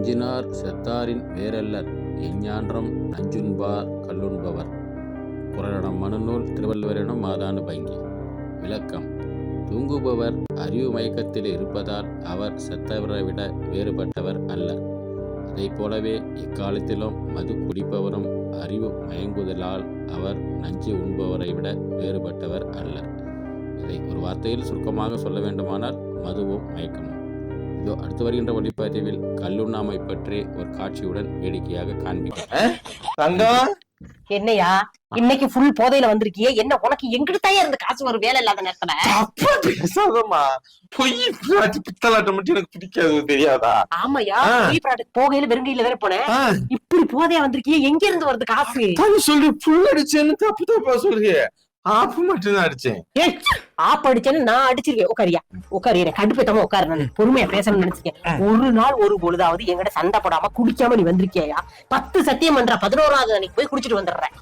அஞ்சினார் செத்தாரின் வேரல்லர் எஞ்ஞான்றம் நஞ்சுண்பார் கல்லுண்பவர். குறளடம் மனுநூல் திருவள்ளுவரிடம் மாதானு பங்கி. விளக்கம்: தூங்குபவர் அறிவு மயக்கத்தில் இருப்பதால் அவர் செத்தவரை விட வேறுபட்டவர் அல்லர். அதை போலவே இக்காலத்திலும் மது குடிப்பவரும் அறிவு மயங்குதலால் அவர் நஞ்சு உண்பவரை விட வேறுபட்டவர் அல்லர். இதை ஒரு வார்த்தையில் சுருக்கமாக சொல்ல வேண்டுமானால் மதுவும் மயக்கமும். இதோ அடுத்து வருகின்ற ஒளிப்பதிவில் கல்லுண்ணாமை பற்றி ஒரு காட்சியுடன் வேடிக்கையாக காண்பிக்கிறேன். என்னையா இன்னைக்கு ஃபுல் போதையில வந்திருக்கியே? என்ன உனக்கு எங்கிட்டாயா இருந்து காசு வரும் வேலை இல்லாத நேரத்துல? பேசாதமா பொய் பித்தலாட்டம் மட்டும் எனக்கு பிடிக்காது, தெரியாதா? ஆமாயா, பொய் பிராட்டுக்கு போகையில வெறுங்கையில வேற போனேன். இப்படி போதையா வந்திருக்கியே, எங்க இருந்து வருது காசு? சொல்லு புல் அடிச்சேன்னு தப்பு தப்பா சொல்றியே. ஆப்பு மட்டும் தான் அடிச்சேன். ஆப் அடிச்சேன்னு நான் அடிச்சிருக்கேன். உட்காரு கடுப்பேத்தமா உட்காரு. நான் பொறுமையா பேசணும்னு நினைச்சிருக்கேன். ஒரு நாள் ஒரு பொழுதாவது எங்கிட்ட சண்டை போடாம குடிக்காம நீ வந்திருக்கியா? 10 சத்தியம் பண்ற 11வது அன்னைக்கு போய் குடிச்சிட்டு வந்துடுறேன்.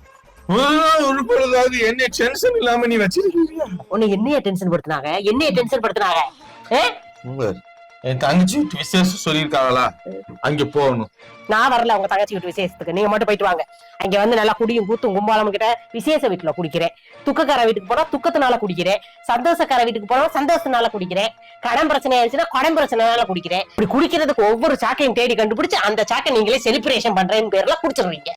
ஒரு பொழுதாவது என்ன டென்ஷன் இல்லாம நீ வச்சிருக்கீங்க. உன்னை என்னைய டென்ஷன் படுத்தினாங்க? என் தங்கச்சி வீட்டு விசேஷம் சொல்லிருக்காங்களா, அங்க போகணும். நான் வரல உங்க தங்கச்சி வீட்டு விசேஷத்துக்கு. நீங்க மட்டும் போயிட்டு வாங்க. அங்க வந்து நல்லா குடியும் கூத்தும் கும்பாலம் கிட்ட விசேஷ வீட்டுல குடிக்கிறேன். துக்கக்கார வீட்டுக்கு போனா துக்கத்தினால குடிக்கிறேன். சந்தோஷக்கார வீட்டுக்கு போனா சந்தோஷத்தினால குடிக்கிறேன். கடன் பிரச்சனை ஆயிடுச்சுன்னா கடன் பிரச்சனைனால குடிக்கிறேன். இப்படி குடிக்கிறதுக்கு ஒவ்வொரு சாக்கையும் தேடி கண்டுபிடிச்சு அந்த சாக்கை நீங்களே செலிப்ரேஷன் பண்றேன்னு பேர்ல குடிச்சிடுறீங்க.